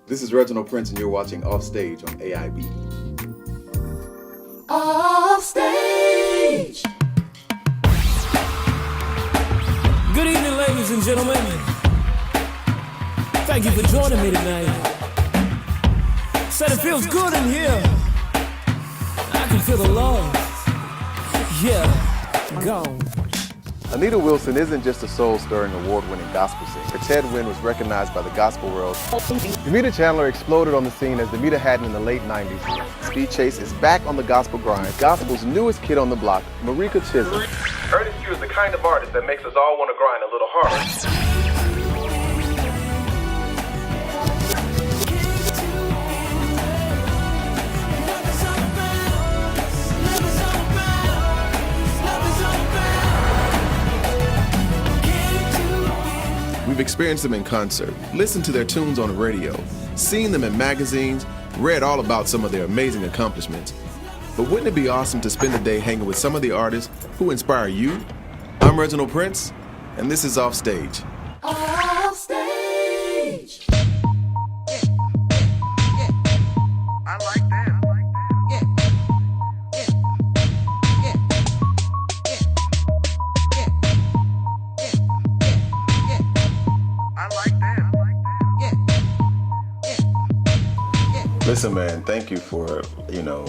This is Reginald Prince, and you're watching Offstage on AIB. Offstage. Good evening, ladies and gentlemen. Thank you for joining me tonight. Said it feels good in here. I can feel the love. Yeah, gone. Anita Wilson isn't just a soul-stirring, award-winning gospel singer. Her TED win was recognized by the gospel world. Demita Chandler exploded on the scene as Demita had in the late 90s. Speed Chase is back on the gospel grind. Gospel's newest kid on the block, Marika Chisholm. Ernest Q is the kind of artist that makes us all want to grind a little harder. We've experienced them in concert, listened to their tunes on the radio, seen them in magazines, read all about some of their amazing accomplishments. But wouldn't it be awesome to spend the day hanging with some of the artists who inspire you? I'm Reginald Prince, and this is Offstage. Offstage. I like that. Listen, man, thank you for,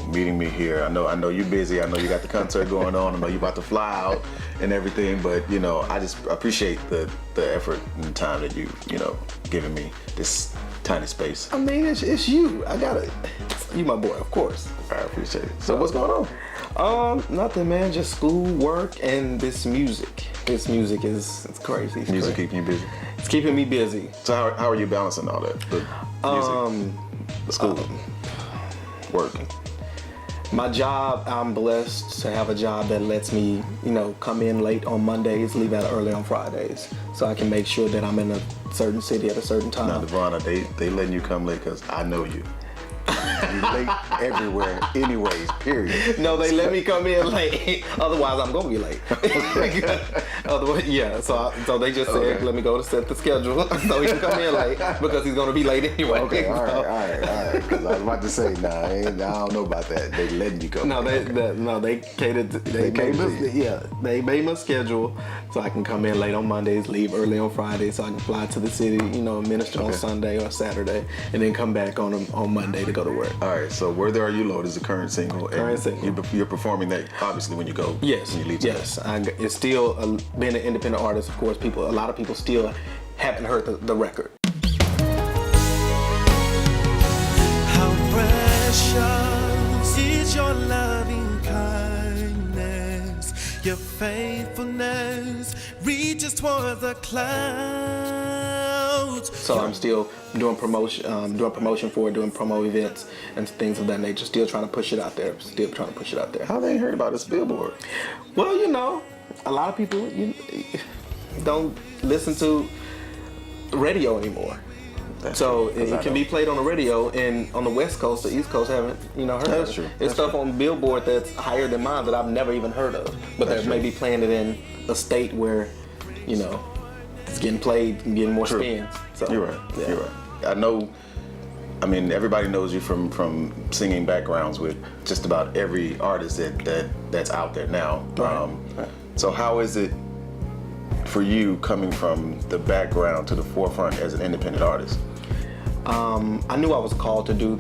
meeting me here. I know you're busy. I know you got the concert going on. I know you're about to fly out and everything, but, I just appreciate the effort and the time that you've given me this tiny space. I mean, it's you. I got it. You my boy, of course. I appreciate it. So what's going on? Nothing, man. Just school, work, and this music. This music it's crazy. It's Music crazy. keeping you busy. It's keeping me busy. So how are you balancing all that? The music, the school, working. My job, I'm blessed to have a job that lets me, come in late on Mondays, leave out early on Fridays, so I can make sure that I'm in a certain city at a certain time. Now, Devon, they letting you come late because I know you. You're late everywhere, anyways, period. No, they let me come in late. Otherwise, I'm gonna be late. Otherwise, yeah. So they just said, let me go to set the schedule so he can come in late because he's gonna be late anyway. Okay, all right. Because I was about to say, I don't know about that. They letting you come. No, they catered. They made my schedule so I can come in late on Mondays, leave early on Fridays, so I can fly to the city, minister on Sunday or Saturday, and then come back on Monday to go to work. All right, so Where There Are You, Lord is the current single. Current single. You're performing that, obviously, when you go. Yes, when you leave yes. It's still, being an independent artist, of course, a lot of people still haven't heard the record. How precious is your loving kindness, your faithfulness reaches toward the clouds. So I'm still doing promotion for it, doing promo events and things of that nature. Still trying to push it out there. How they ain't heard about this Billboard? Well, a lot of people don't listen to radio anymore. It can be played on the radio, and on the West Coast, the East Coast haven't, heard of it. That's true. It's stuff on Billboard that's higher than mine that I've never even heard of. But they're maybe playing it in a state where, it's getting played and getting more spins. So, You're right. Yeah. You're right. I know. Everybody knows you from singing backgrounds with just about every artist that's out there now. Right. So how is it for you coming from the background to the forefront as an independent artist? I knew I was called to do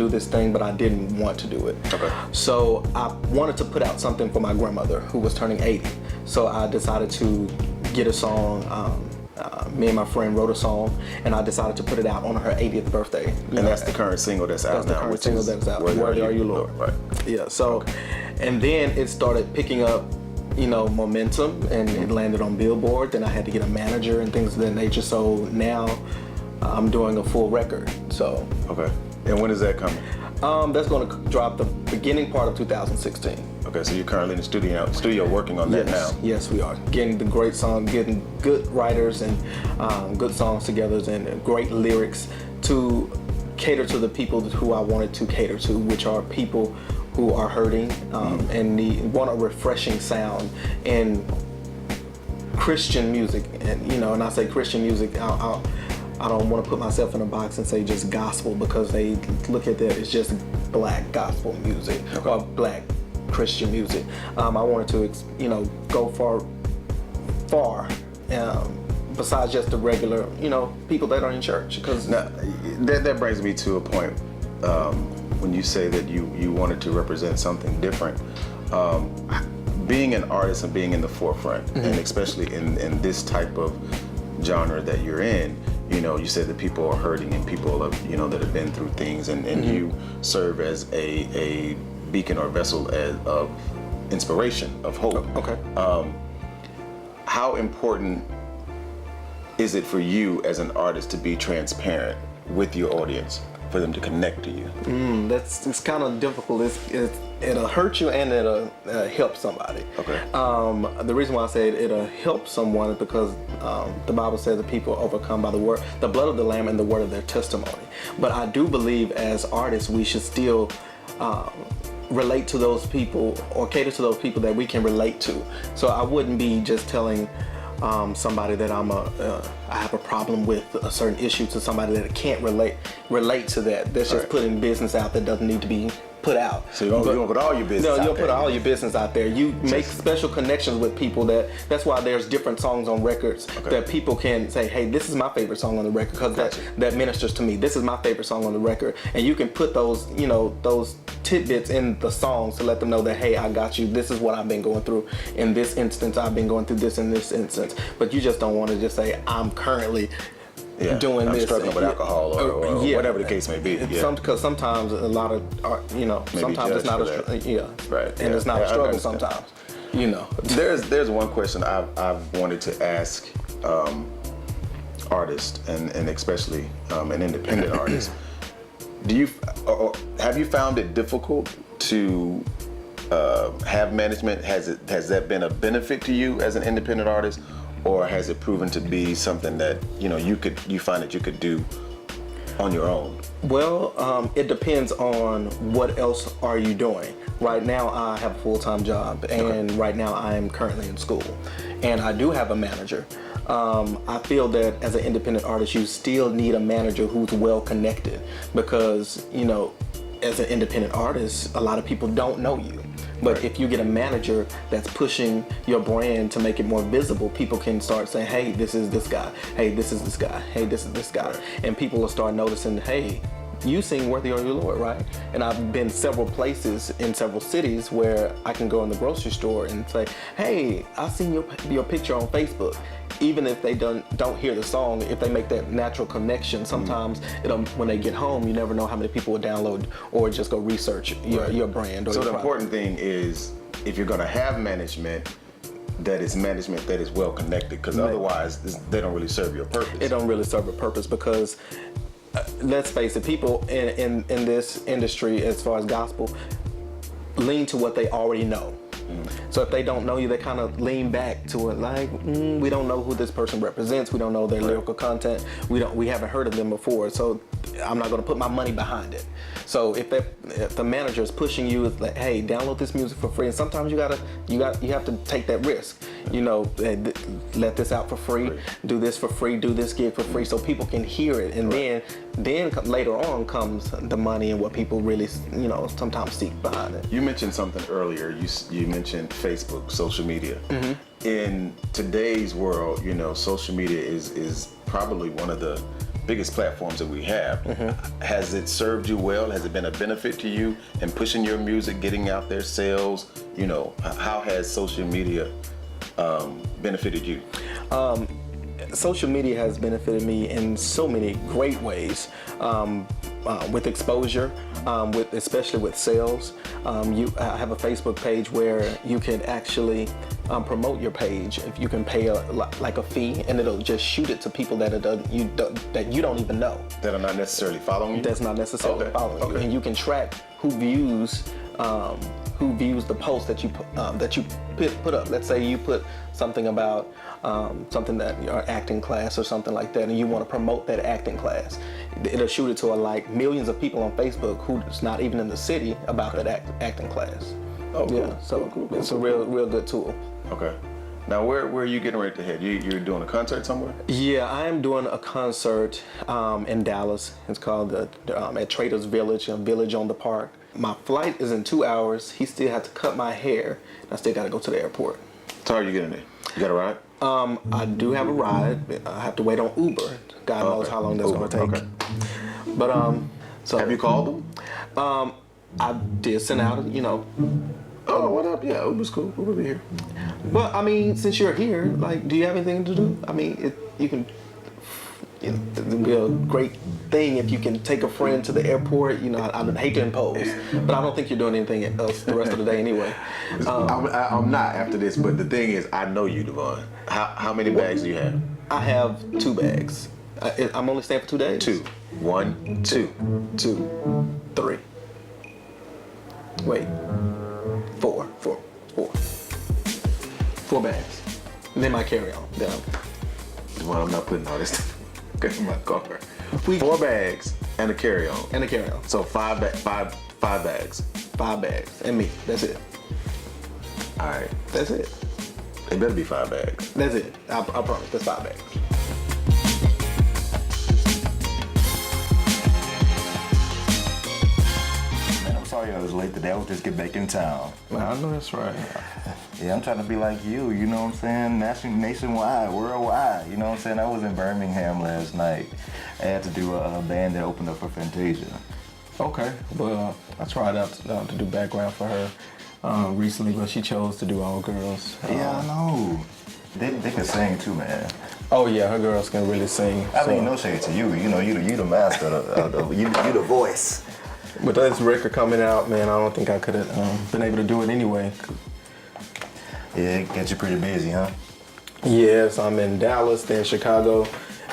this thing, but I didn't want to do it. Okay. So I wanted to put out something for my grandmother who was turning 80. So I decided to get a song. Me and my friend wrote a song, and I decided to put it out on her 80th birthday. And that's the current single that's out now. That's the current single that's out. Where Are You, Lord? Right. Yeah. So, and then it started picking up, momentum, and it landed on Billboard. Then I had to get a manager and things of that nature. So now I'm doing a full record. So. Okay. And when is that coming? That's going to drop the beginning part of 2016. Okay, so you're currently in the studio working on that now. Yes, we are. Getting the great songs, getting good writers and good songs together and great lyrics to cater to the people who I wanted to cater to, which are people who are hurting and want a refreshing sound and Christian music. And I say Christian music, I I don't want to put myself in a box and say just gospel, because they look at that as just black gospel music or black Christian music. I wanted to, go far. Besides just the regular, people that are in church. Because that brings me to a point when you say that you wanted to represent something different. Being an artist and being in the forefront, and especially in this type of genre that you're in, you said that people are hurting and people that have been through things, and you serve as a beacon or vessel of inspiration, of hope. Okay. How important is it for you as an artist to be transparent with your audience, for them to connect to you? It's kind of difficult. It'll hurt you and it'll help somebody. Okay. The reason why I say it'll help someone is because the Bible says that people are overcome by the blood of the Lamb and the word of their testimony. But I do believe as artists we should still relate to those people, or cater to those people that we can relate to. So I wouldn't be just telling somebody that I have a problem with a certain issue to somebody that can't relate to that. That's just putting business out that doesn't need to be put out. So you don't put all your business out there. No, you don't put all your business out there. You make special connections with people. That's why there's different songs on records that people can say, hey, this is my favorite song on the record because that ministers to me. This is my favorite song on the record. And you can put those, those tidbits in the songs to let them know that, hey, I got you. This is what I've been going through. In this instance, I've been going through this in this instance. But you just don't want to just say, I'm currently doing I'm this. struggling with alcohol or whatever the case may be. Because sometimes a lot of art, sometimes it's not and it's not a struggle sometimes. There's one question I've wanted to ask artists and especially an independent artist. Have you found it difficult to have management? Has that been a benefit to you as an independent artist? Or has it proven to be something that you find that you could do on your own? Well, it depends on what else are you doing. Right now I have a full-time job, and right now I am currently in school, and I do have a manager. I feel that as an independent artist you still need a manager who's well connected, because as an independent artist a lot of people don't know you. But if you get a manager that's pushing your brand to make it more visible, people can start saying, hey, this is this guy. Hey, this is this guy. Hey, this is this guy. And people will start noticing, hey, you sing Worthy Are You, Lord, right? And I've been several places in several cities where I can go in the grocery store and say, hey, I seen your picture on Facebook. Even if they don't hear the song, if they make that natural connection, sometimes when they get home, you never know how many people will download or just go research your brand. Or so your the important thing is, if you're going to have management that is well connected, because otherwise they don't really serve your purpose. It don't really serve a purpose, because let's face it, people in this industry, as far as gospel, lean to what they already know. So if they don't know you, they kind of lean back to it like, we don't know who this person represents. We don't know their lyrical content. We haven't heard of them before. So I'm not going to put my money behind it. So if the manager is pushing you, it's like, hey, download this music for free. And sometimes you have to take that risk. Let this out for free. Do this for free. Do this gig for free, so people can hear it. And then later on comes the money and what people really sometimes seek behind it. You mentioned something earlier. You mentioned Facebook, social media. In today's world, social media is probably one of the biggest platforms that we have. Has it served you well? Has it been a benefit to you in pushing your music, getting out there, sales? How has social media benefited you? Social media has benefited me in so many great ways, with exposure, especially with sales. I have a Facebook page where you can actually promote your page. If you can pay a fee, and it'll just shoot it to people that you don't even know. That are not necessarily following you? That's not necessarily following you. And you can track who views the post that you put up. Let's say you put something about something that your acting class or something like that, and you want to promote that acting class. It'll shoot it to millions of people on Facebook who's not even in the city about that acting class. Oh, cool. Yeah, so cool. It's a real good tool. Okay. Now, where are you getting ready to head? You're doing a concert somewhere? Yeah, I am doing a concert in Dallas. It's called at Traders Village, a village on the park. My flight is in 2 hours. He still had to cut my hair. I still got to go to the airport. So how are you getting there? You got a ride? I do have a ride. I have to wait on Uber. God knows how long that's going to take. Okay. But so Have you called them? I did send out, Oh, what up? Yeah, Uber's cool. Uber be here. But I mean, since you're here, like, do you have anything to do? I mean, you can. It'd be a great thing if you can take a friend to the airport. I hate to impose, but I don't think you're doing anything else the rest of the day anyway. I'm not after this, but the thing is, I know you, Devon. How many bags do you have? I have 2 bags. I'm only staying for 2 days. 2. 1, 2. 2, 3. Wait. 4. 4 bags. And then my carry-on. Devon, I'm not putting all this stuff in my car. 4 bags and a carry-on. So 5 bags. 5 bags. And me. That's it. All right. That's it. It better be 5 bags. That's it. I promise. That's 5 bags. Man, I'm sorry I was late today. I was just getting back in town. I know that's right. Yeah, I'm trying to be like you know what I'm saying? Nationwide, worldwide, you know what I'm saying? I was in Birmingham last night. I had to do a band that opened up for Fantasia. Okay. Well, I tried out to do background for her recently, but she chose to do all girls. Yeah, I know. They can sing too, man. Oh yeah, her girls can really sing. I mean, no shade to you. You know, you the master of you the voice. With this record coming out, man, I don't think I could have been able to do it anyway. Yeah, it gets you pretty busy, huh? Yes, I'm in Dallas, then Chicago,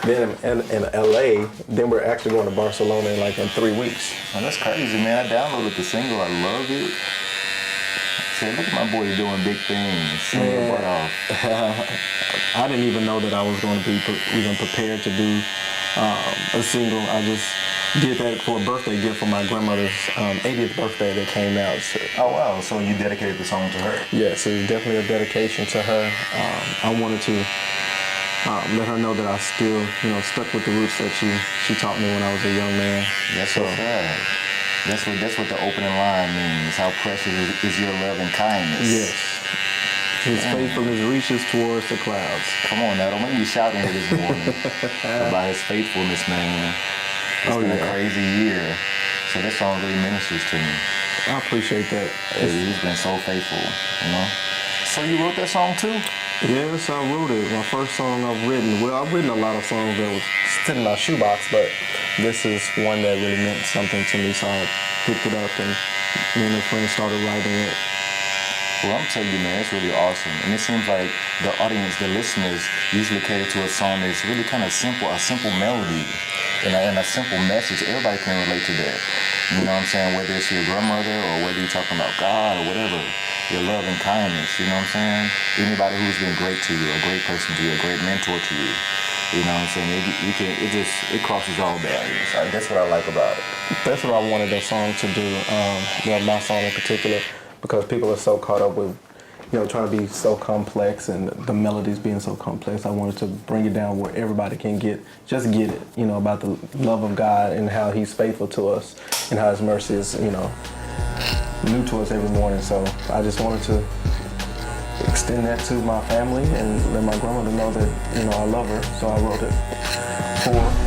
then in LA. Then we're actually going to Barcelona in 3 weeks. Oh, that's crazy, man. I downloaded the single. I love it. I said, look at my boy doing big things. Sing your butt off. I didn't even know that I was going to be even prepared to do a single. I just did that for a birthday gift for my grandmother's 80th birthday that came out. So, Oh, wow. So you dedicated the song to her? yes, it was definitely a dedication to her. I wanted to let her know that I still, stuck with the roots that she taught me when I was a young man. That's so sad. That's what the opening line means. How precious is your love and kindness. Yes. His faithfulness reaches towards the clouds. Come on now, don't make me shout in here this morning about his faithfulness, man. It's been a crazy year. So this song really ministers to me. I appreciate that. He's been so faithful, you know? So you wrote that song too? Yes, I wrote it. My first song I've written. Well, I've written a lot of songs that was sitting in my shoebox, but this is one that really meant something to me, so I picked it up and me and a friend started writing it. Well, I'm telling you, man, it's really awesome. And it seems like the audience, the listeners, usually cater to a song that's really kind of simple, a simple melody and a simple message. Everybody can relate to that. You know what I'm saying? Whether it's your grandmother or whether you're talking about God or whatever, your love and kindness, you know what I'm saying? Anybody who's been great to you, a great person to you, a great mentor to you. You know what I'm saying? It crosses all barriers. That's what I like about it. That's what I wanted that song to do, my song in particular, because people are so caught up with, trying to be so complex and the melodies being so complex. I wanted to bring it down where everybody can get it, about the love of God and how He's faithful to us and how His mercy is, new to us every morning. So I just wanted to extend that to my family and let my grandmother know that, I love her. So I wrote it for her.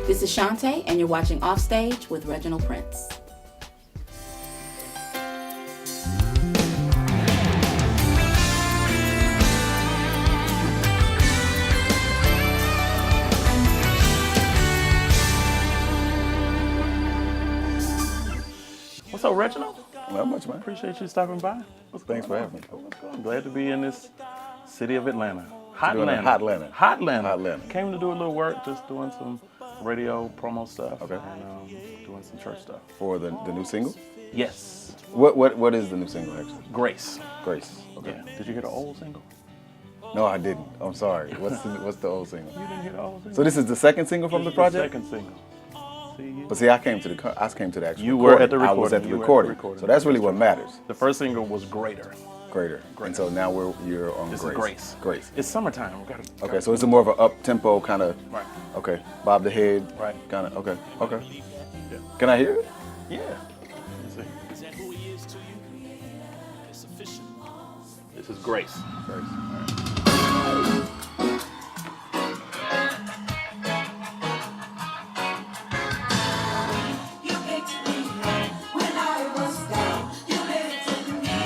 This is Shantae, and you're watching Offstage with Reginald Prince. What's up, Reginald? Not much, man. Appreciate you stopping by. Thanks for having me. What's going on? Glad to be in this city of Atlanta. Hot Doing Atlanta. Hot Atlanta. Hot Atlanta. Hot Atlanta. Came to do a little work, just doing some radio promo stuff. Okay. And doing some church stuff. For the new single? Yes. What is the new single actually? Grace. Grace. Okay. Yeah. Did you hear the old single? No, I didn't. I'm sorry. What's the old single? You didn't hear the old single? So this is the second single from the project? Second single. But see, I came to the actual You were at the recording. I was at the recording. So that's really what matters. The first single was Greater. Greater. And so now you're on This Grace. is Grace. Grace. It's summertime. Okay, so it's a more of an up-tempo kind of, Right. okay, bob the head, Right. kind of, okay. Yeah. Can I hear it? Yeah. Let's see. This is Grace. Grace.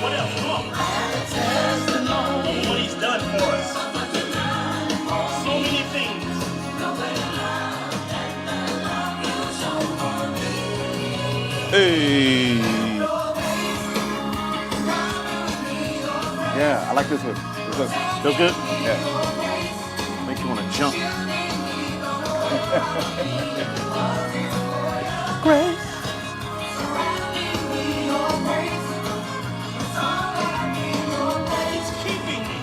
What else? Come on. What he's done for us. So many things. Hey. Yeah, I like this one. This one. Feel good? Yeah. Make you want to jump. Grace. He's keeping me.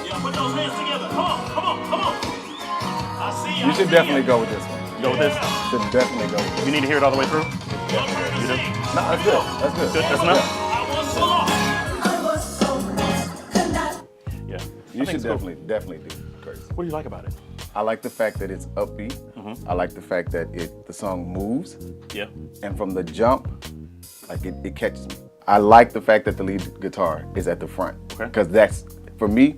Yeah, put those hands together. Come on, come on, come on. I see you. You should definitely go with this one. Go with this. Should definitely go with this. You need to hear it all the way through? You do? No, that's good. That's good. Good? That's enough? I was so lost. Yeah. You should it's cool. definitely do Grace. What do you like about it? I like the fact that it's upbeat. I like the fact that the song moves, Yeah. and from the jump, like it catches me. I like the fact that the lead guitar is at the front, Okay. because that's, for me,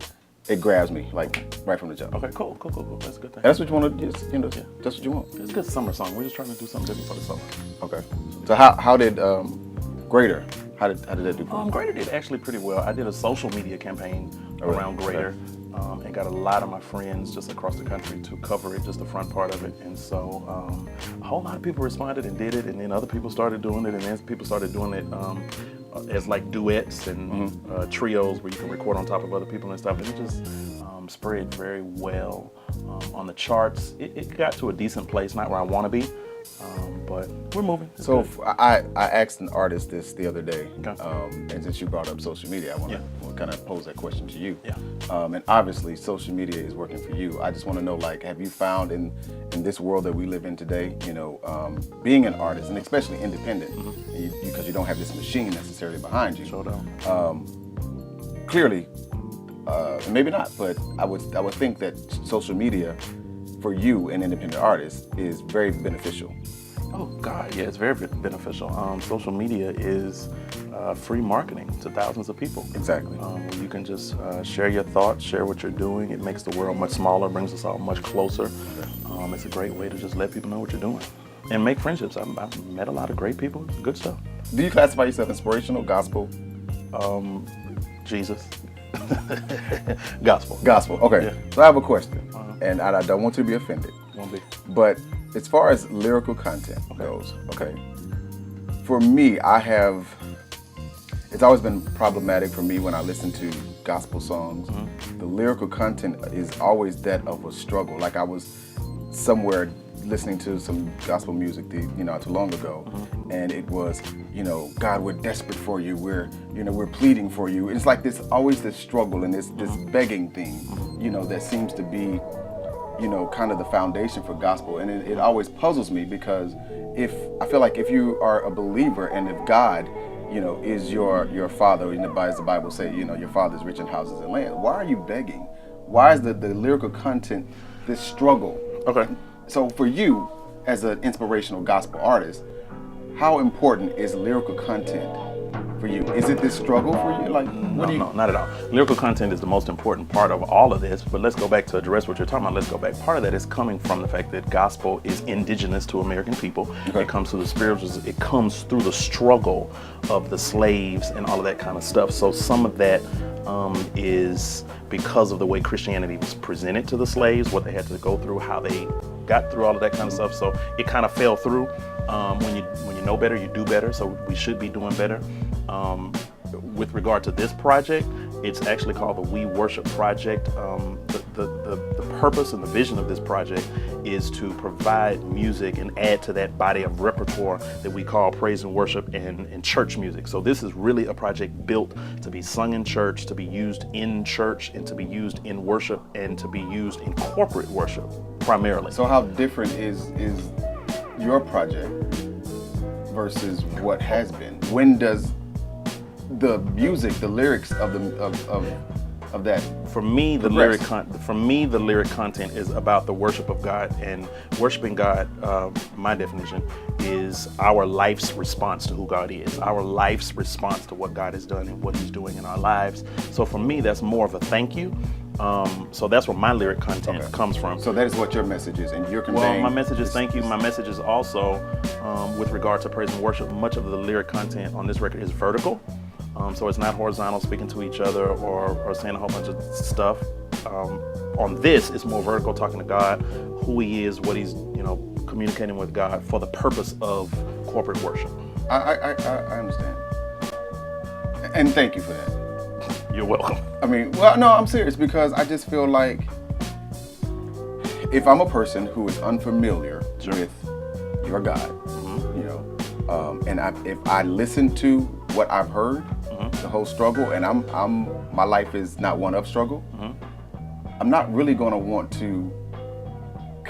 it grabs me like right from the jump. Okay, cool. That's a good thing. That's what you want to just, that's what you want. It's a good summer song. We're just trying to do something different for the summer. Okay. So how did Greater? How did that do? Greater did actually pretty well. I did a social media campaign right. around Greater, and got a lot of my friends just across the country to cover it, just the front part of it. And so a whole lot of people responded and did it, and then other people started doing it, and then people started doing it as like duets and trios where you can record on top of other people and stuff. And it just spread very well on the charts. It got to a decent place, not where I want to be. But we're moving. It's So good. I asked an artist this the other day, Okay. And since you brought up social media, I want to kind of pose that question to you. Yeah. And obviously, social media is working for you. I just want to know, like, have you found in this world that we live in today, being an artist, and especially independent, because you don't have this machine necessarily behind you. Sure don't. Clearly, maybe not, but I would think that social media for you, an independent artist, is very beneficial. Oh God, yeah, it's very beneficial. Social media is free marketing to thousands of people. Exactly. You can just share your thoughts, share what you're doing. It makes the world much smaller, brings us all much closer. It's a great way to just let people know what you're doing and make friendships. I've met a lot of great people. Good stuff. Do you classify yourself inspirational, gospel? Jesus. Gospel. Gospel. Okay. Yeah. So I have a question, and I don't want you to be offended. Won't be. But as far as lyrical content goes, okay, for me, it's always been problematic for me when I listen to gospel songs. The lyrical content is always that of a struggle. Like I was somewhere listening to some gospel music, not too long ago, and it was, God, we're desperate for you. We're pleading for you. It's like always this struggle and this begging thing, that seems to be, kind of the foundation for gospel. And it always puzzles me because I feel like if you are a believer and if God, is your father, as the Bible say, your father's rich in houses and land, why are you begging? Why is the lyrical content this struggle? Okay. So for you, as an inspirational gospel artist, how important is lyrical content for you? Is it this struggle for you? Like, No, not at all. Lyrical content is the most important part of all of this, but let's go back to address what you're talking about. Let's go back. Part of that is coming from the fact that gospel is indigenous to American people. Okay. It comes through the spirituals. It comes through the struggle of the slaves and all of that kind of stuff. So some of that is because of the way Christianity was presented to the slaves, what they had to go through, how they got through all of that kind of stuff. So it kind of fell through. When you know better, you do better. So we should be doing better. With regard to this project, it's actually called the We Worship Project. The purpose and the vision of this project is to provide music and add to that body of repertoire that we call praise and worship and church music. So this is really a project built to be sung in church, to be used in church, and to be used in worship, and to be used in corporate worship primarily. So how different is your project versus what has been? When does the music, the lyrics of that? For me, the lyric content is about the worship of God, and worshiping God. My definition is our life's response to who God is, our life's response to what God has done and what He's doing in our lives. So for me, that's more of a thank you. So that's where my lyric content comes from. So that is what your message is, and you're conveying. Well, my message is thank you. My message is also, with regard to praise and worship, much of the lyric content on this record is vertical. So it's not horizontal, speaking to each other or saying a whole bunch of stuff. On this, it's more vertical, talking to God, who He is, what He's, communicating with God for the purpose of corporate worship. I understand, and thank you for that. You're welcome. I mean, well, no, I'm serious, because I just feel like if I'm a person who is unfamiliar with your God, and if I listen to what I've heard, the whole struggle, and my life is not one of struggle, I'm not really going to want to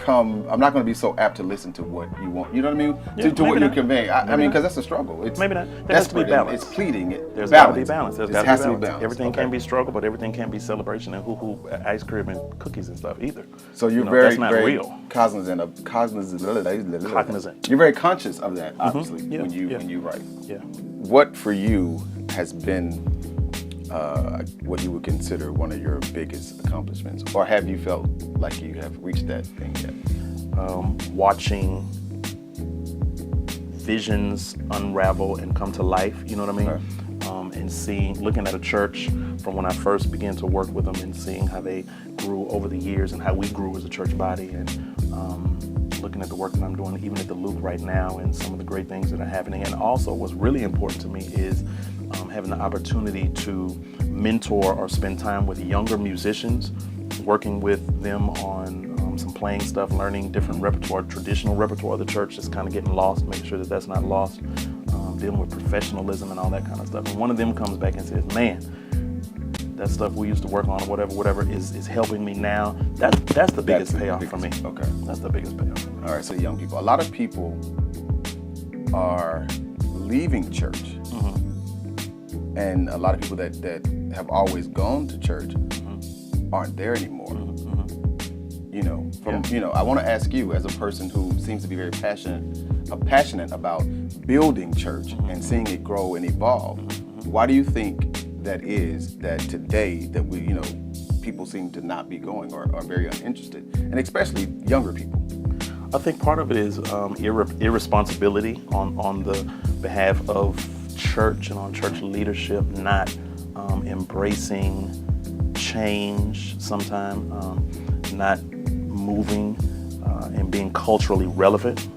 I'm not going to be so apt to listen to what you want. You know what I mean? Yeah, to what you're conveying. I mean, not. because that's a struggle. It's Maybe not. There has to be balance. It's pleading. There's got to be balance. There's got has to be balance. Everything Okay. can be struggle, but everything can be celebration and hoo-hoo ice cream and cookies and stuff either. So you're that's not very real. cognizant. You're very conscious of that, obviously, when you write. Yeah. What for you has been what you would consider one of your biggest accomplishments, or have you felt like you have reached that thing yet? Watching visions unravel and come to life, you know what I mean? And looking at a church from when I first began to work with them, and seeing how they grew over the years and how we grew as a church body, and looking at the work that I'm doing even at the Loop right now and some of the great things that are happening. And also what's really important to me is having the opportunity to mentor or spend time with younger musicians, working with them on some playing stuff, learning different repertoire, traditional repertoire of the church that's kind of getting lost, making sure that that's not lost, dealing with professionalism and all that kind of stuff. And one of them comes back and says, man, that stuff we used to work on or whatever is helping me now. That's the biggest payoff for me. Okay. That's the biggest payoff. All right, so young people. A lot of people are leaving church. And a lot of people that have always gone to church aren't there anymore. I want to ask you, as a person who seems to be very passionate about building church and seeing it grow and evolve, why do you think that is that today that people seem to not be going or are very uninterested, and especially younger people? I think part of it is irresponsibility on the behalf of church and on church leadership, not embracing change sometimes, not moving and being culturally relevant.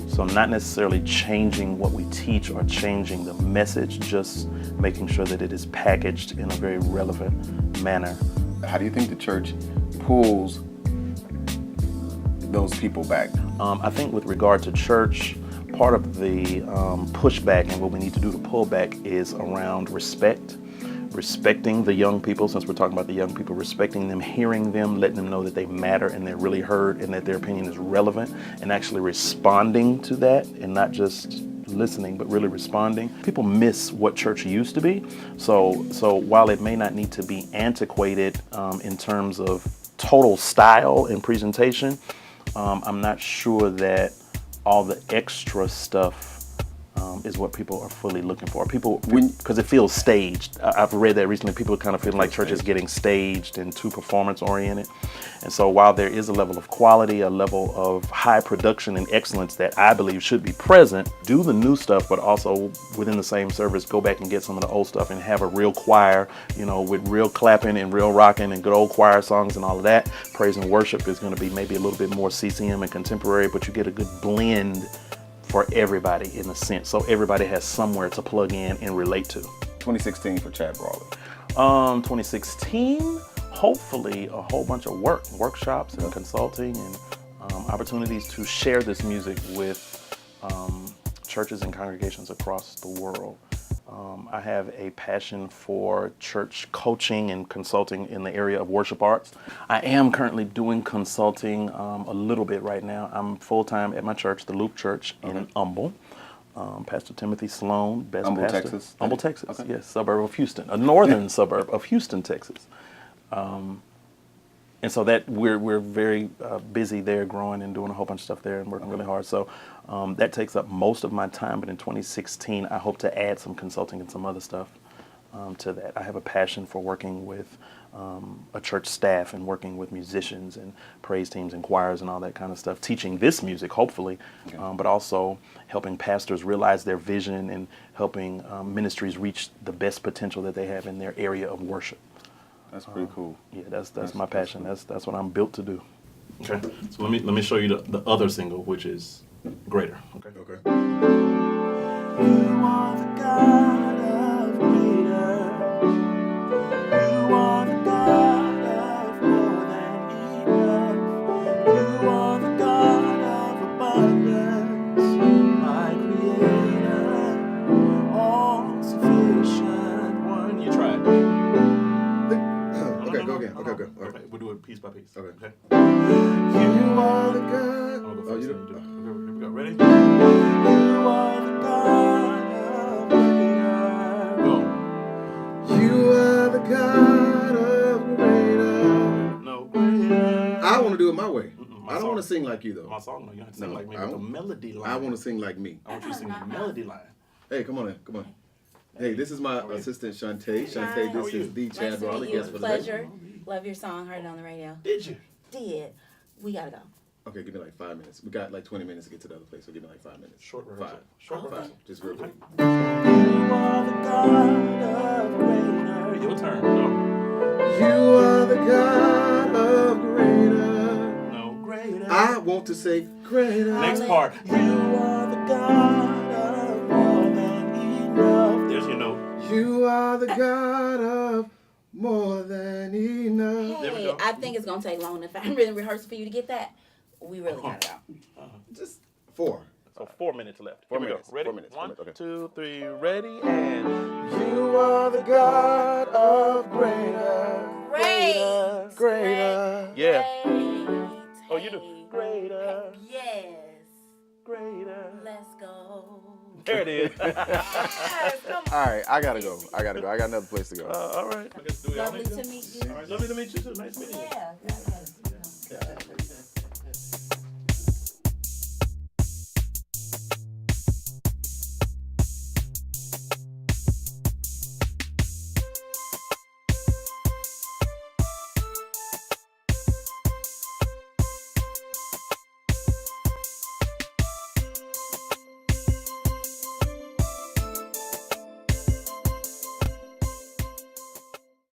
So not necessarily changing what we teach or changing the message, just making sure that it is packaged in a very relevant manner. How do you think the church pulls those people back? I think with regard to church, part of the pushback and what we need to do to pull back is around respecting the young people, since we're talking about the young people, respecting them, hearing them, letting them know that they matter and they're really heard and that their opinion is relevant, and actually responding to that and not just listening, but really responding. People miss what church used to be. So while it may not need to be antiquated in terms of total style and presentation, I'm not sure that all the extra stuff is what people are fully looking for. People, because it feels staged. I've read that recently. People are kind of feeling like church is getting staged and too performance oriented. And so while there is a level of quality, a level of high production and excellence that I believe should be present, do the new stuff, but also within the same service, go back and get some of the old stuff and have a real choir, you know, with real clapping and real rocking and good old choir songs and all of that. Praise and worship is going to be maybe a little bit more CCM and contemporary, but you get a good blend for everybody in a sense. So everybody has somewhere to plug in and relate to. 2016 for Chad Brawley. 2016, hopefully a whole bunch of workshops and consulting and opportunities to share this music with churches and congregations across the world. I have a passion for church coaching and consulting in the area of worship arts. I am currently doing consulting a little bit right now. I'm full-time at my church, the Luke Church in Humble. Pastor Timothy Sloan, best Humble, pastor. Texas? Humble, Texas, Okay. yes, suburb of Houston, a northern suburb of Houston, Texas. And so that we're very busy there, growing and doing a whole bunch of stuff there and working really hard. So that takes up most of my time. But in 2016, I hope to add some consulting and some other stuff to that. I have a passion for working with a church staff and working with musicians and praise teams and choirs and all that kind of stuff, teaching this music, hopefully, but also helping pastors realize their vision and helping ministries reach the best potential that they have in their area of worship. That's pretty cool. Yeah, that's my passion. That's what I'm built to do. Okay, so let me show you the other single, which is Greater. Okay. You are the God of greater. You are the God of more than enough. You are the God of abundance, my creator, all sufficient one. You tried. Okay, go again. Okay, good. Okay, we'll do it piece by piece. Okay. You are the God. I'll go first, you then do- you do it. Okay, here we go. Ready? You are the God of greater. Go. You are the God of greater. No, greater. I want to do it my way. My I don't song. want to sing like you though. My song, no, you don't have to sing No, like me, I but the don't- melody line. I want to sing like me. I want you to sing the melody line. Hey, come on in. Come on. Hey, this is my assistant Shantae. Shantae, How this are is you? the Chad Nice to Brawley meet you. guest for the Pleasure. day. Love your song. Heard it on the radio. Did you? Did. We gotta go. Okay, give me like 5 minutes. We got like 20 minutes to get to the other place, so give me like 5 minutes. Short rehearsal. Five. Short Okay. rehearsal. Just real quick. You are the God of greater. Your turn. No. You are the God of greater. No. Greater. I want to say greater. Next part. You are the God of more than enough. There's your note. You are the God of more than enough. There we Hey, go. I think it's gonna take long if I'm really rehearsing for you to get that. We really gotta go. Just 4. So 4 minutes left. Four Here we minutes. go. Ready? 4 minutes. 1, Okay. 2, 3, ready, and You are the God of greater. Great. Greater. yeah. Great. Oh, you do. Hey. Greater, Yes. greater. Let's go. There it is. Yes, come on. All right, I gotta go. I got another place to go. All right. I guess do we all Lovely need to meet you. All right. Lovely to meet you too. Nice meeting you. Yeah.